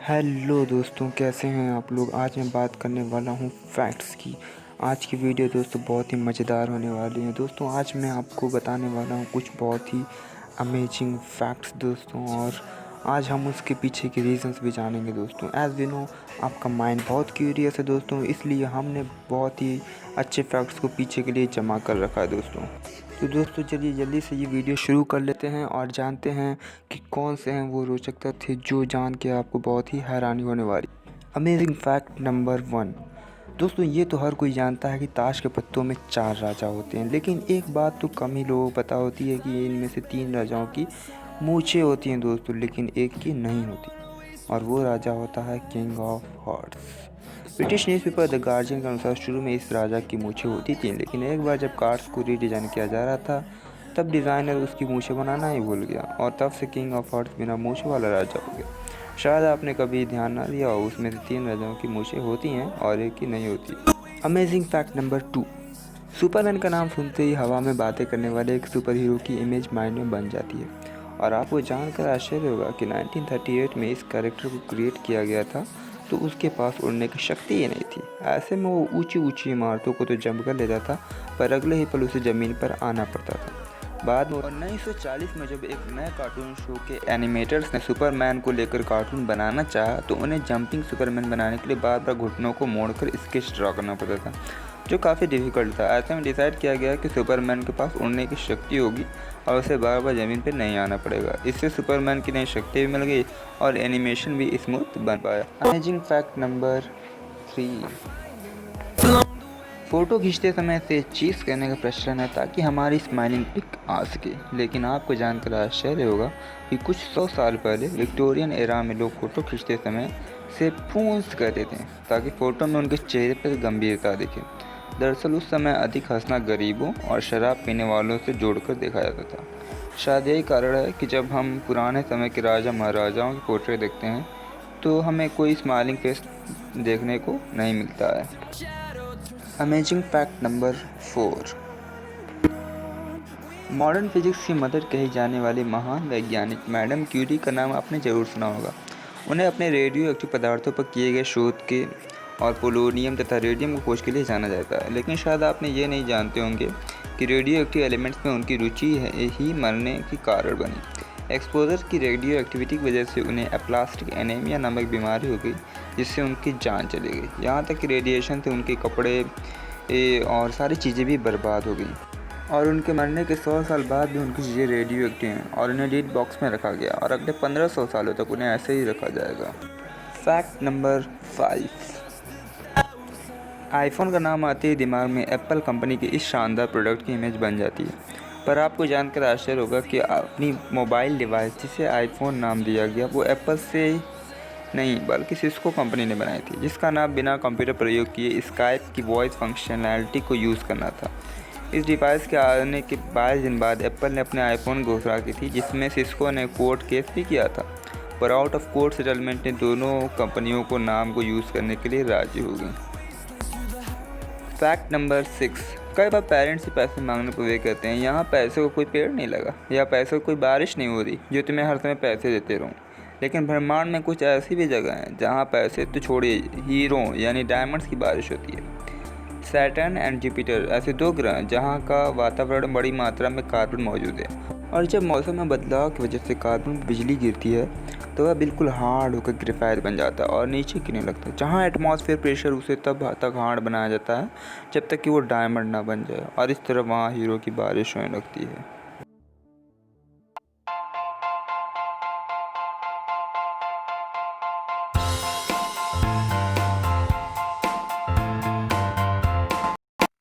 Hello दोस्तों, कैसे हैं आप लोग। आज मैं बात करने वाला हूं फैक्ट्स की। आज की वीडियो दोस्तों बहुत ही मज़ेदार होने वाली है। दोस्तों आज मैं आपको बताने वाला हूं कुछ बहुत ही अमेजिंग फैक्ट्स दोस्तों, और आज हम उसके पीछे के रीज़न्स भी जानेंगे दोस्तों। एज़ वी नो आपका माइंड बहुत क्यूरियस है दोस्तों, इसलिए हमने बहुत ही अच्छे फैक्ट्स को पीछे के लिए जमा कर रखा है दोस्तों। तो दोस्तों चलिए जल्दी से ये वीडियो शुरू कर लेते हैं और जानते हैं कि कौन से हैं वो रोचक तथ्य जो जान के आपको बहुत ही हैरानी होने वाली। अमेजिंग फैक्ट नंबर 1 दोस्तों, ये तो हर कोई जानता है कि ताश के पत्तों में 4 राजा होते हैं, लेकिन एक बात तो कम ही लोगों को पता होती है कि इनमें से 3 राजाओं की मूछें होती हैं दोस्तों, लेकिन एक की नहीं होती, और वो राजा होता है king of hearts. British newspaper the guardian के अनुसार शुरू में इस राजा की मूछें होती थीं, लेकिन एक बार जब कार्ड्स को रीडिज़ाइन किया जा रहा था तब डिज़ाइनर उसकी मूछें बनाना ही भूल गया, और तब से किंग ऑफ हार्ट्स बिना मूछें वाला राजा हो गया। शायद आपने कभी ध्यान ना दिया हो, उसमें से 3 राजाओं की मूछें होती हैं और एक की नहीं होती। अमेजिंग फैक्ट नंबर 2 सुपरमैन का नाम सुनते ही हवा में बातें करने वाले एक सुपर हीरो की इमेज माइंड में बन जाती है, और आपको जानकर आश्चर्य होगा कि 1938 में इस कैरेक्टर को क्रिएट किया गया था, तो उसके पास उड़ने की शक्ति ही नहीं थी। ऐसे में वो ऊंची ऊंची इमारतों को तो जंप कर लेता था, पर अगले ही पल उसे ज़मीन पर आना पड़ता था। बाद में 1940 में जब एक नए कार्टून शो के एनिमेटर्स ने सुपरमैन को लेकर कार्टून बनाना चाहा, तो उन्हें जंपिंग सुपरमैन बनाने के लिए बार बार घुटनों को मोड़कर स्केच ड्रा करना पड़ता था, जो काफ़ी डिफ़िकल्ट था। ऐसे में डिसाइड किया गया कि सुपरमैन के पास उड़ने की शक्ति होगी और उसे बार बार ज़मीन पर नहीं आना पड़ेगा। इससे सुपरमैन की नई शक्ति भी मिल गई और एनिमेशन भी स्मूथ बन पाया। अमेजिंग फैक्ट नंबर 3 फ़ोटो खींचते समय से चीज़ कहने का प्रचलन है ताकि हमारी स्माइलिंग पिक आ सके, लेकिन आपको जानकर आश्चर्य होगा कि कुछ 100 साल पहले विक्टोरियन एरा में लोग फ़ोटो खींचते समय से पूंछ कहते थे ताकि फ़ोटो में उनके चेहरे पर गंभीरता दिखे। दरअसल उस समय अधिक हंसना गरीबों और शराब पीने वालों से जोड़कर देखा जाता था। शायद यही कारण है कि जब हम पुराने समय के राजा महाराजाओं की पोर्ट्रेट देखते हैं तो हमें कोई स्माइलिंग फेस देखने को नहीं मिलता है। Amazing fact number 4 modern physics की मदर कही जाने वाली महान वैज्ञानिक मैडम क्यूरी का नाम आपने ज़रूर सुना होगा। उन्हें अपने रेडियो एक्टिव पदार्थों पर किए गए शोध के और पोलोनियम तथा रेडियम की खोज के लिए जाना जाता है, लेकिन शायद आपने ये नहीं जानते होंगे कि रेडियो एक्टिव एलिमेंट्स में उनकी रुचि ही मरने की कारण बनी। एक्सपोजर की रेडियो एक्टिविटी की वजह से उन्हें एप्लास्टिक एनीमिया नामक बीमारी हो गई, जिससे उनकी जान चली गई। यहाँ तक कि रेडिएशन से उनके कपड़े और सारी चीज़ें भी बर्बाद हो गई, और उनके मरने के 100 साल बाद भी उनकी चीज़ें रेडियो एक्टिव हैं और उन्हें लीड बॉक्स में रखा गया, और अगले 1500 सालों तक उन्हें ऐसे ही रखा जाएगा। फैक्ट नंबर 5 आईफोन का नाम आते ही दिमाग में एप्पल कंपनी की इस शानदार प्रोडक्ट की इमेज बन जाती है, पर आपको जानकर आश्चर्य होगा कि अपनी मोबाइल डिवाइस जिसे आईफोन नाम दिया गया वो एप्पल से नहीं बल्कि सिस्को कंपनी ने बनाई थी, जिसका नाम बिना कंप्यूटर प्रयोग किए स्काइप की वॉइस फंक्शनैलिटी को यूज़ करना था। इस डिवाइस के आने के 22 दिन बाद एप्पल ने अपने आईफोन की घोषणा की थी, जिसमें सिस्को ने कोर्ट केस भी किया था, पर आउट ऑफ कोर्ट सेटलमेंट ने दोनों कंपनियों को नाम को यूज़ करने के लिए राजी हो गई। फैक्ट नंबर 6 कई बार पेरेंट्स से पैसे मांगने पर वे कहते हैं यहाँ पैसे को कोई पेड़ नहीं लगा या पैसे को कोई बारिश नहीं हो रही जो तुम्हें हर समय पैसे देते रहूँ। लेकिन ब्रह्मांड में कुछ ऐसी भी जगह हैं जहाँ पैसे तो छोड़िए, हीरों यानी डायमंड्स की बारिश होती है। सैटर्न एंड जुपिटर ऐसे 2 ग्रह हैं जहाँ का वातावरण बड़ी मात्रा में कार्बन मौजूद है, और जब मौसम में बदलाव की वजह से कार्बन पर बिजली गिरती है तो वह बिल्कुल हार्ड होकर ग्रेफाइट बन जाता है और नीचे गिरने लगता है, जहाँ एटमॉस्फेयर प्रेशर उसे तब तक हार्ड बनाया जाता है जब तक कि वो डायमंड ना बन जाए, और इस तरह वहाँ हीरो की बारिश होने लगती है।